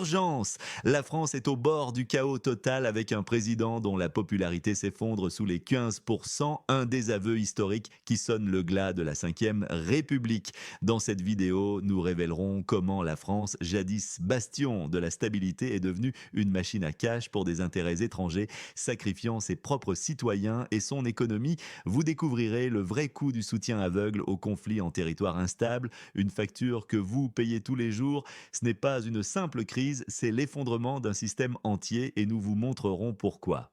Urgence! La France est au bord du chaos total avec un président dont la popularité s'effondre sous les 15%, un désaveu historique qui sonne le glas de la Ve République. Dans cette vidéo, nous révélerons comment la France, jadis bastion de la stabilité, est devenue une machine à cash pour des intérêts étrangers, sacrifiant ses propres citoyens et son économie. Vous découvrirez le vrai coût du soutien aveugle au conflit en territoire instable, une facture que vous payez tous les jours. Ce n'est pas une simple crise, c'est l'effondrement d'un système entier et nous vous montrerons pourquoi.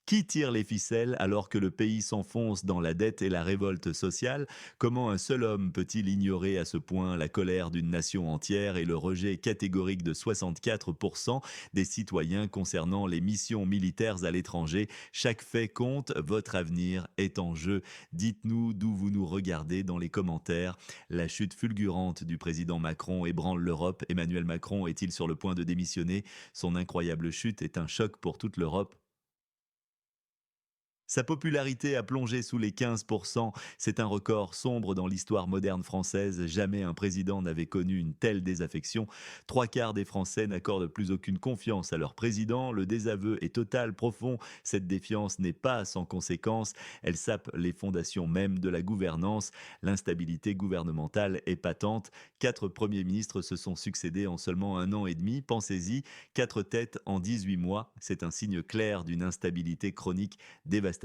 Qui tire les ficelles alors que le pays s'enfonce dans la dette et la révolte sociale? Comment un seul homme peut-il ignorer à ce point la colère d'une nation entière et le rejet catégorique de 64% des citoyens concernant les missions militaires à l'étranger? Chaque fait compte, votre avenir est en jeu. Dites-nous d'où vous nous regardez dans les commentaires. La chute fulgurante du président Macron ébranle l'Europe. Emmanuel Macron est-il sur le point de démissionner? Son incroyable chute est un choc pour toute l'Europe. Sa popularité a plongé sous les 15%. C'est un record sombre dans l'histoire moderne française. Jamais un président n'avait connu une telle désaffection. Trois quarts des Français n'accordent plus aucune confiance à leur président. Le désaveu est total, profond. Cette défiance n'est pas sans conséquence. Elle sape les fondations même de la gouvernance. L'instabilité gouvernementale est patente. Quatre premiers ministres se sont succédés en seulement un an et demi. Pensez-y, quatre têtes en 18 mois. C'est un signe clair d'une instabilité chronique dévastatrice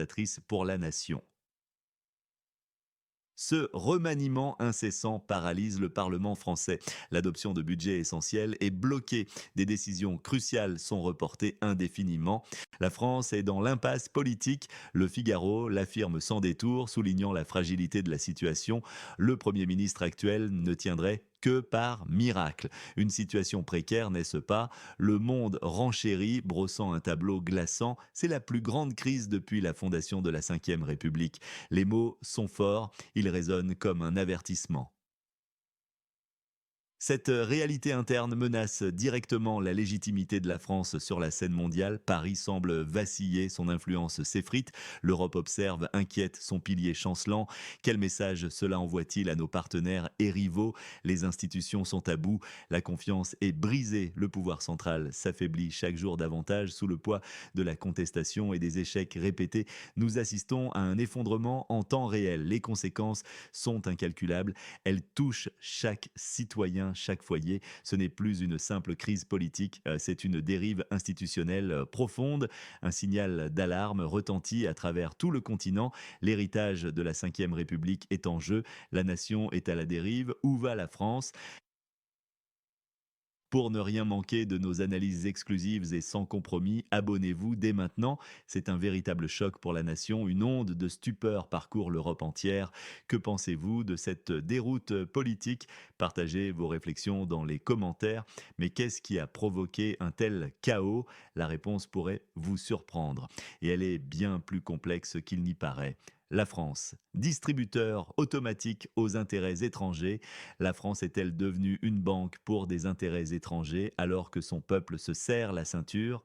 pour la nation. Ce remaniement incessant paralyse le Parlement français. L'adoption de budgets essentiels est bloquée. Des décisions cruciales sont reportées indéfiniment. La France est dans l'impasse politique. Le Figaro l'affirme sans détour, soulignant la fragilité de la situation. Le Premier ministre actuel ne tiendrait que par miracle. Une situation précaire, n'est-ce pas? Le monde renchérit, brossant un tableau glaçant. C'est la plus grande crise depuis la fondation de la Ve République. Les mots sont forts, ils résonnent comme un avertissement. Cette réalité interne menace directement la légitimité de la France sur la scène mondiale. Paris semble vaciller, son influence s'effrite. L'Europe observe, inquiète, son pilier chancelant. Quel message cela envoie-t-il à nos partenaires et rivaux? Les institutions sont à bout, la confiance est brisée. Le pouvoir central s'affaiblit chaque jour davantage sous le poids de la contestation et des échecs répétés. Nous assistons à un effondrement en temps réel. Les conséquences sont incalculables. Elles touchent chaque citoyen, chaque foyer. Ce n'est plus une simple crise politique, c'est une dérive institutionnelle profonde. Un signal d'alarme retentit à travers tout le continent. L'héritage de la Ve République est en jeu. La nation est à la dérive. Où va la France? Pour ne rien manquer de nos analyses exclusives et sans compromis, abonnez-vous dès maintenant. C'est un véritable choc pour la nation. Une onde de stupeur parcourt l'Europe entière. Que pensez-vous de cette déroute politique? Partagez vos réflexions dans les commentaires. Mais qu'est-ce qui a provoqué un tel chaos? La réponse pourrait vous surprendre. Et elle est bien plus complexe qu'il n'y paraît. La France, distributeur automatique aux intérêts étrangers, la France est-elle devenue une banque pour des intérêts étrangers alors que son peuple se serre la ceinture?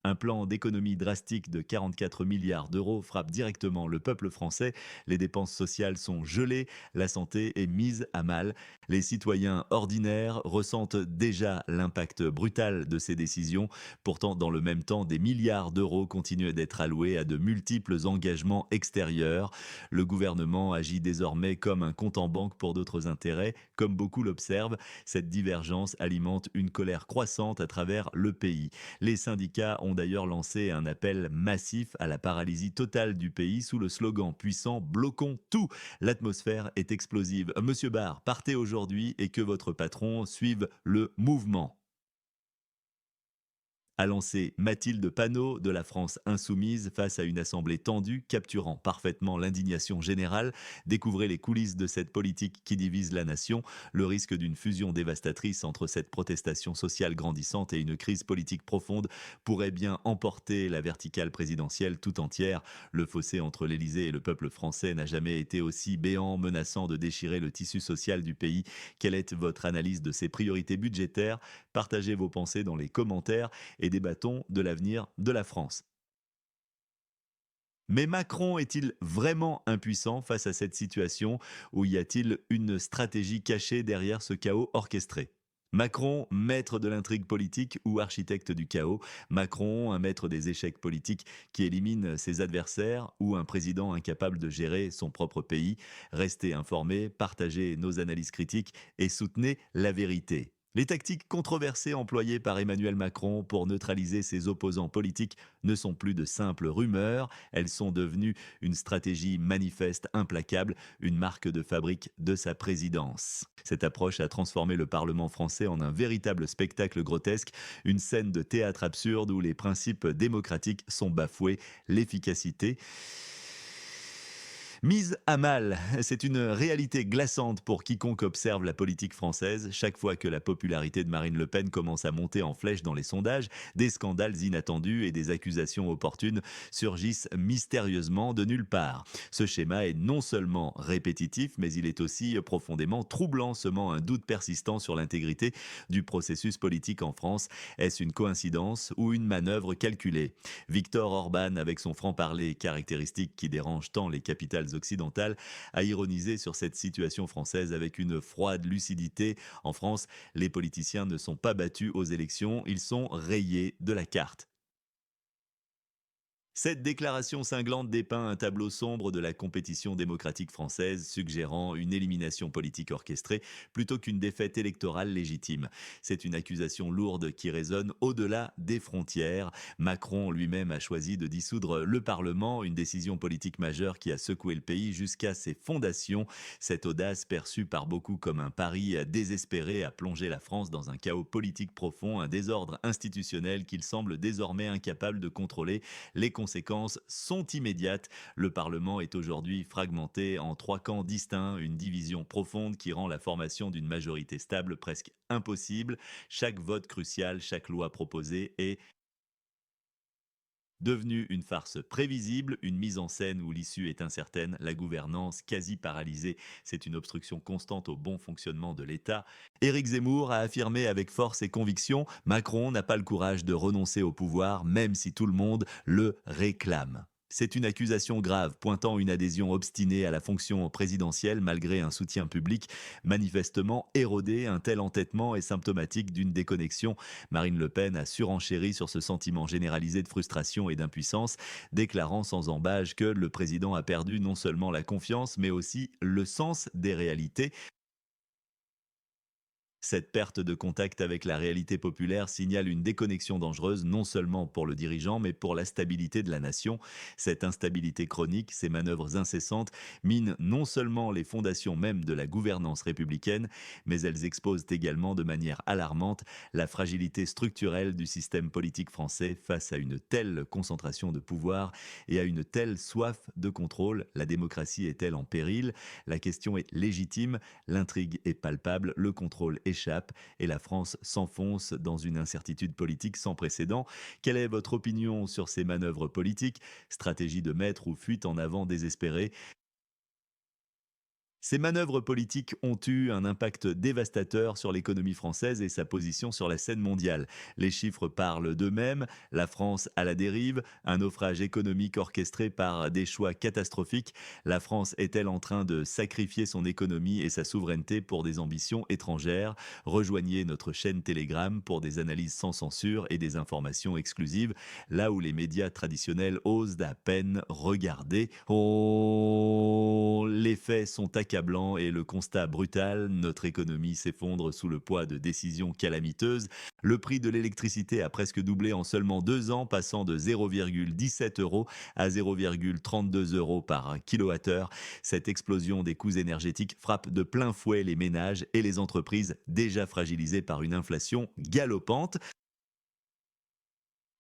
Un plan d'économie drastique de 44 milliards d'euros frappe directement le peuple français. Les dépenses sociales sont gelées, la santé est mise à mal. Les citoyens ordinaires ressentent déjà l'impact brutal de ces décisions. Pourtant, dans le même temps, des milliards d'euros continuent d'être alloués à de multiples engagements extérieurs. Le gouvernement agit désormais comme un compte en banque pour d'autres intérêts. Comme beaucoup l'observent, cette divergence alimente une colère croissante à travers le pays. Les syndicats ont d'ailleurs lancé un appel massif à la paralysie totale du pays sous le slogan puissant «Bloquons tout». L'atmosphère est explosive. Monsieur Barr, partez aujourd'hui et que votre patron suive le mouvement, a lancé Mathilde Panot de la France insoumise face à une assemblée tendue, capturant parfaitement l'indignation générale. Découvrez les coulisses de cette politique qui divise la nation, le risque d'une fusion dévastatrice entre cette protestation sociale grandissante et une crise politique profonde pourrait bien emporter la verticale présidentielle tout entière. Le fossé entre l'Élysée et le peuple français n'a jamais été aussi béant, menaçant de déchirer le tissu social du pays. Quelle est votre analyse de ces priorités budgétaires? Partagez vos pensées dans les commentaires et débattons de l'avenir de la France. Mais Macron est-il vraiment impuissant face à cette situation ou y a-t-il une stratégie cachée derrière ce chaos orchestré? Macron, maître de l'intrigue politique ou architecte du chaos? Macron, un maître des échecs politiques qui élimine ses adversaires ou un président incapable de gérer son propre pays? Restez informés, partagez nos analyses critiques et soutenez la vérité. Les tactiques controversées employées par Emmanuel Macron pour neutraliser ses opposants politiques ne sont plus de simples rumeurs, elles sont devenues une stratégie manifeste, implacable, une marque de fabrique de sa présidence. Cette approche a transformé le Parlement français en un véritable spectacle grotesque, une scène de théâtre absurde où les principes démocratiques sont bafoués, l'efficacité mise à mal, c'est une réalité glaçante pour quiconque observe la politique française. Chaque fois que la popularité de Marine Le Pen commence à monter en flèche dans les sondages, des scandales inattendus et des accusations opportunes surgissent mystérieusement de nulle part. Ce schéma est non seulement répétitif, mais il est aussi profondément troublant, semant un doute persistant sur l'intégrité du processus politique en France. Est-ce une coïncidence ou une manœuvre calculée? Viktor Orban, avec son franc-parler caractéristique qui dérange tant les capitales occidentales, a ironisé sur cette situation française avec une froide lucidité. En France, les politiciens ne sont pas battus aux élections, ils sont rayés de la carte. Cette déclaration cinglante dépeint un tableau sombre de la compétition démocratique française, suggérant une élimination politique orchestrée plutôt qu'une défaite électorale légitime. C'est une accusation lourde qui résonne au-delà des frontières. Macron lui-même a choisi de dissoudre le Parlement, une décision politique majeure qui a secoué le pays jusqu'à ses fondations. Cette audace, perçue par beaucoup comme un pari désespéré, a plongé la France dans un chaos politique profond, un désordre institutionnel qu'il semble désormais incapable de contrôler. Les conséquences sont immédiates. Le Parlement est aujourd'hui fragmenté en trois camps distincts, une division profonde qui rend la formation d'une majorité stable presque impossible. Chaque vote crucial, chaque loi proposée est devenue une farce prévisible, une mise en scène où l'issue est incertaine, la gouvernance quasi paralysée. C'est une obstruction constante au bon fonctionnement de l'État. Éric Zemmour a affirmé avec force et conviction: Macron n'a pas le courage de renoncer au pouvoir, même si tout le monde le réclame. C'est une accusation grave, pointant une adhésion obstinée à la fonction présidentielle malgré un soutien public manifestement érodé. Un tel entêtement est symptomatique d'une déconnexion. Marine Le Pen a surenchéri sur ce sentiment généralisé de frustration et d'impuissance, déclarant sans embâge que le président a perdu non seulement la confiance, mais aussi le sens des réalités. Cette perte de contact avec la réalité populaire signale une déconnexion dangereuse non seulement pour le dirigeant, mais pour la stabilité de la nation. Cette instabilité chronique, ces manœuvres incessantes, minent non seulement les fondations même de la gouvernance républicaine, mais elles exposent également de manière alarmante la fragilité structurelle du système politique français face à une telle concentration de pouvoir et à une telle soif de contrôle. La démocratie est-elle en péril? La question est légitime, l'intrigue est palpable, le contrôle échappe et la France s'enfonce dans une incertitude politique sans précédent. Quelle est votre opinion sur ces manœuvres politiques, stratégie de maître ou fuite en avant désespérée? Ces manœuvres politiques ont eu un impact dévastateur sur l'économie française et sa position sur la scène mondiale. Les chiffres parlent d'eux-mêmes, la France à la dérive, un naufrage économique orchestré par des choix catastrophiques. La France est-elle en train de sacrifier son économie et sa souveraineté pour des ambitions étrangères? Rejoignez notre chaîne Telegram pour des analyses sans censure et des informations exclusives, là où les médias traditionnels osent à peine regarder. Oh, les faits sont accablant et le constat brutal, notre économie s'effondre sous le poids de décisions calamiteuses. Le prix de l'électricité a presque doublé en seulement 2 ans, passant de 0,17 euros à 0,32 euros par kilowattheure. Cette explosion des coûts énergétiques frappe de plein fouet les ménages et les entreprises déjà fragilisées par une inflation galopante.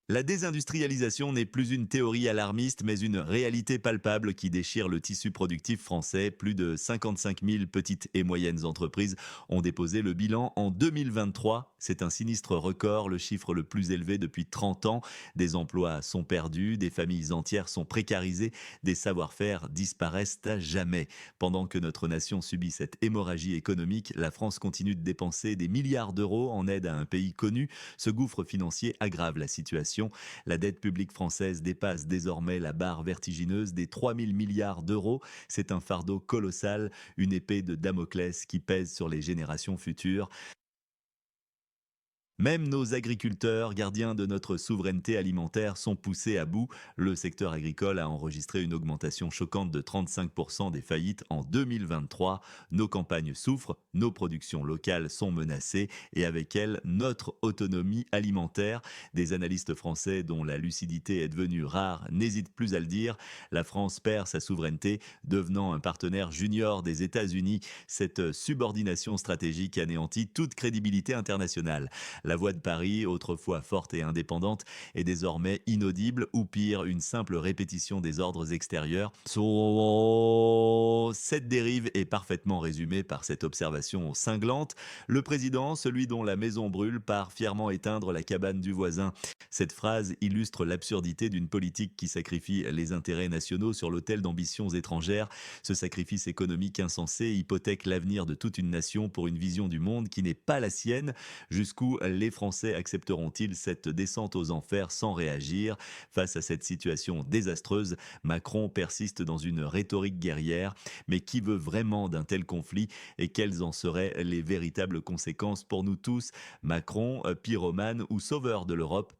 La désindustrialisation n'est plus une théorie alarmiste, mais une réalité palpable qui déchire le tissu productif français. Plus de 55 000 petites et moyennes entreprises ont déposé le bilan en 2023. C'est un sinistre record, le chiffre le plus élevé depuis 30 ans. Des emplois sont perdus, des familles entières sont précarisées, des savoir-faire disparaissent à jamais. Pendant que notre nation subit cette hémorragie économique, la France continue de dépenser des milliards d'euros en aide à un pays connu. Ce gouffre financier aggrave la situation. l'inflation. La dette publique française dépasse désormais la barre vertigineuse des 3 000 milliards d'euros. C'est un fardeau colossal, une épée de Damoclès qui pèse sur les générations futures. Même nos agriculteurs, gardiens de notre souveraineté alimentaire, sont poussés à bout. Le secteur agricole a enregistré une augmentation choquante de 35% des faillites en 2023. Nos campagnes souffrent, nos productions locales sont menacées et avec elles notre autonomie alimentaire. Des analystes français dont la lucidité est devenue rare n'hésitent plus à le dire. La France perd sa souveraineté, devenant un partenaire junior des États-Unis. Cette subordination stratégique anéantit toute crédibilité internationale. La voix de Paris, autrefois forte et indépendante, est désormais inaudible ou pire, une simple répétition des ordres extérieurs. Cette dérive est parfaitement résumée par cette observation cinglante. Le président, celui dont la maison brûle, part fièrement éteindre la cabane du voisin. Cette phrase illustre l'absurdité d'une politique qui sacrifie les intérêts nationaux sur l'autel d'ambitions étrangères. Ce sacrifice économique insensé hypothèque l'avenir de toute une nation pour une vision du monde qui n'est pas la sienne. Jusqu'où les Français accepteront-ils cette descente aux enfers sans réagir? Face à cette situation désastreuse, Macron persiste dans une rhétorique guerrière. Mais qui veut vraiment d'un tel conflit et quelles en seraient les véritables conséquences pour nous tous? Macron, pyromane ou sauveur de l'Europe?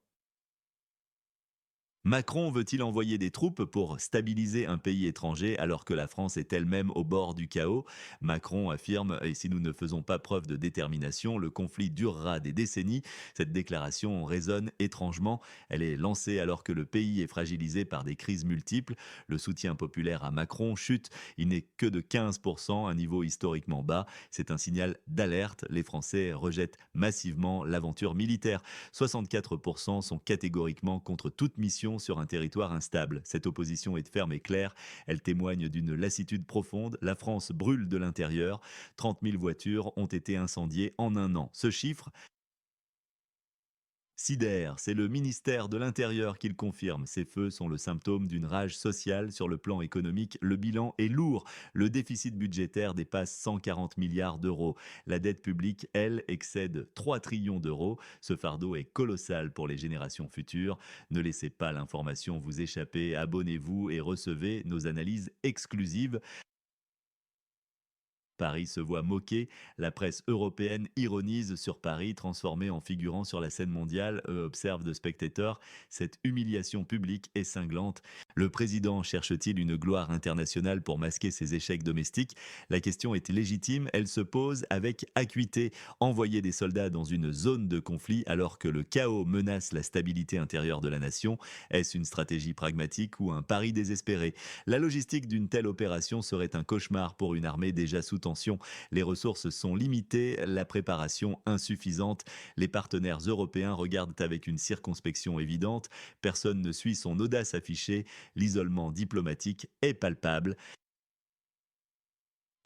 Macron veut-il envoyer des troupes pour stabiliser un pays étranger alors que la France est elle-même au bord du chaos? Macron affirme, et si nous ne faisons pas preuve de détermination, le conflit durera des décennies. Cette déclaration résonne étrangement. Elle est lancée alors que le pays est fragilisé par des crises multiples. Le soutien populaire à Macron chute. Il n'est que de 15%, un niveau historiquement bas. C'est un signal d'alerte. Les Français rejettent massivement l'aventure militaire. 64% sont catégoriquement contre toute mission sur un territoire instable. Cette opposition est ferme et claire. Elle témoigne d'une lassitude profonde. La France brûle de l'intérieur. 30 000 voitures ont été incendiées en un an. Ce chiffre sidère, c'est le ministère de l'Intérieur qui le confirme. Ces feux sont le symptôme d'une rage sociale sur le plan économique. Le bilan est lourd. Le déficit budgétaire dépasse 140 milliards d'euros. La dette publique, elle, excède 3 trillions d'euros. Ce fardeau est colossal pour les générations futures. Ne laissez pas l'information vous échapper. Abonnez-vous et recevez nos analyses exclusives. Paris se voit moqué, la presse européenne ironise sur Paris, transformé en figurant sur la scène mondiale, observe de spectateurs. Cette humiliation publique est cinglante. Le président cherche-t-il une gloire internationale pour masquer ses échecs domestiques? La question est légitime, elle se pose avec acuité. Envoyer des soldats dans une zone de conflit alors que le chaos menace la stabilité intérieure de la nation, est-ce une stratégie pragmatique ou un pari désespéré? La logistique d'une telle opération serait un cauchemar pour une armée déjà sous tension. Les ressources sont limitées, la préparation insuffisante. Les partenaires européens regardent avec une circonspection évidente. Personne ne suit son audace affichée. L'isolement diplomatique est palpable.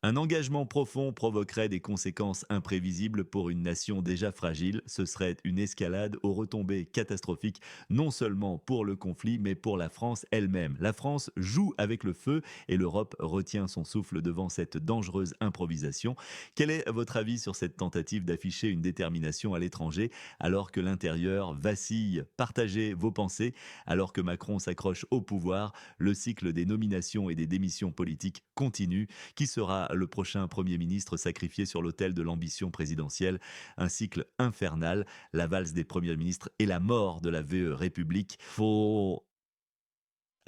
Un engagement profond provoquerait des conséquences imprévisibles pour une nation déjà fragile. Ce serait une escalade aux retombées catastrophiques, non seulement pour le conflit, mais pour la France elle-même. La France joue avec le feu et l'Europe retient son souffle devant cette dangereuse improvisation. Quel est votre avis sur cette tentative d'afficher une détermination à l'étranger alors que l'intérieur vacille? Partagez vos pensées. Alors que Macron s'accroche au pouvoir, le cycle des nominations et des démissions politiques continue. Qui sera le prochain Premier ministre sacrifié sur l'autel de l'ambition présidentielle? Un cycle infernal, la valse des premiers ministres et la mort de la VE République.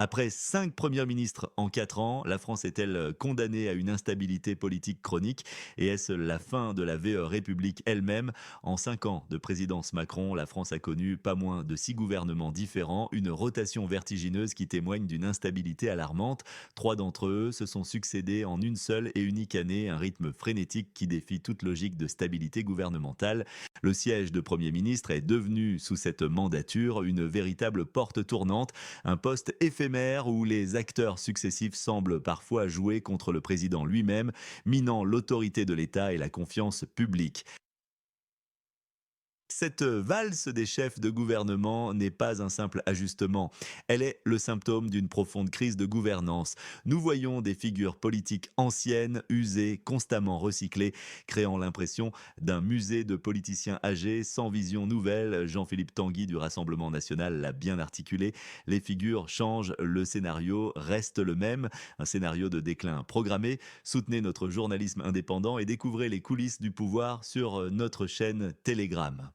Après 5 premiers ministres en 4 ans, la France est-elle condamnée à une instabilité politique chronique? Et est-ce la fin de la République elle-même? En 5 ans de présidence Macron, la France a connu pas moins de 6 gouvernements différents, une rotation vertigineuse qui témoigne d'une instabilité alarmante. 3 d'entre eux se sont succédés en une seule et unique année, un rythme frénétique qui défie toute logique de stabilité gouvernementale. Le siège de Premier ministre est devenu, sous cette mandature, une véritable porte tournante, un poste éphémère où les acteurs successifs semblent parfois jouer contre le président lui-même, minant l'autorité de l'État et la confiance publique. Cette valse des chefs de gouvernement n'est pas un simple ajustement. Elle est le symptôme d'une profonde crise de gouvernance. Nous voyons des figures politiques anciennes, usées, constamment recyclées, créant l'impression d'un musée de politiciens âgés sans vision nouvelle. Jean-Philippe Tanguy du Rassemblement national l'a bien articulé. Les figures changent, le scénario reste le même, un scénario de déclin programmé. Soutenez notre journalisme indépendant et découvrez les coulisses du pouvoir sur notre chaîne Telegram.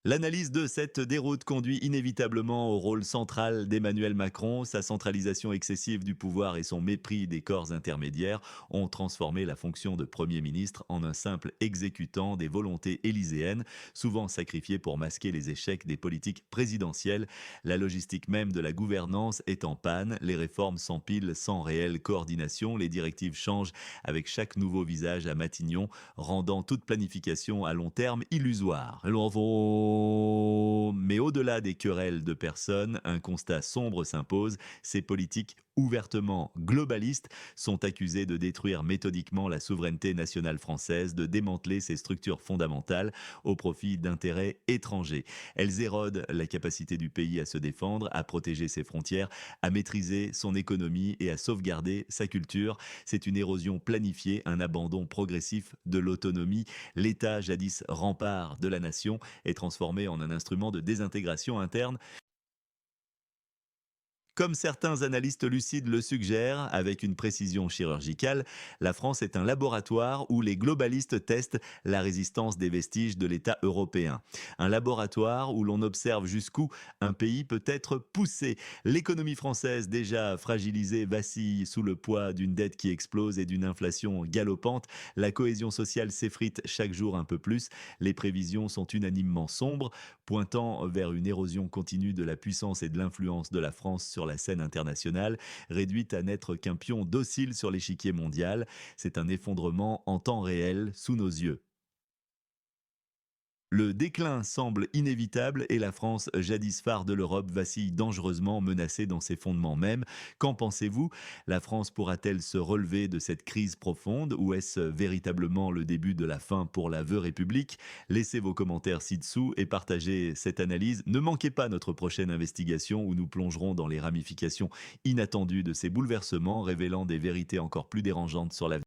L'analyse de cette déroute conduit inévitablement au rôle central d'Emmanuel Macron. Sa centralisation excessive du pouvoir et son mépris des corps intermédiaires ont transformé la fonction de Premier ministre en un simple exécutant des volontés élyséennes, souvent sacrifié pour masquer les échecs des politiques présidentielles. La logistique même de la gouvernance est en panne, les réformes s'empilent sans réelle coordination, les directives changent avec chaque nouveau visage à Matignon, rendant toute planification à long terme illusoire. Mais au-delà des querelles de personnes, un constat sombre s'impose. Ces politiques ouvertement globalistes sont accusés de détruire méthodiquement la souveraineté nationale française, de démanteler ses structures fondamentales au profit d'intérêts étrangers. Elles érodent la capacité du pays à se défendre, à protéger ses frontières, à maîtriser son économie et à sauvegarder sa culture. C'est une érosion planifiée, un abandon progressif de l'autonomie. L'État, jadis rempart de la nation, est transformé en un instrument de désintégration interne. Comme certains analystes lucides le suggèrent, avec une précision chirurgicale, la France est un laboratoire où les globalistes testent la résistance des vestiges de l'État européen. Un laboratoire où l'on observe jusqu'où un pays peut être poussé. L'économie française, déjà fragilisée, vacille sous le poids d'une dette qui explose et d'une inflation galopante. La cohésion sociale s'effrite chaque jour un peu plus. Les prévisions sont unanimement sombres, pointant vers une érosion continue de la puissance et de l'influence de la France sur la scène internationale, réduite à n'être qu'un pion docile sur l'échiquier mondial. C'est un effondrement en temps réel sous nos yeux. Le déclin semble inévitable et la France, jadis phare de l'Europe, vacille dangereusement, menacée dans ses fondements mêmes. Qu'en pensez-vous? La France pourra-t-elle se relever de cette crise profonde ou est-ce véritablement le début de la fin pour la veuve République? Laissez vos commentaires ci-dessous et partagez cette analyse. Ne manquez pas notre prochaine investigation où nous plongerons dans les ramifications inattendues de ces bouleversements, révélant des vérités encore plus dérangeantes sur l'avenir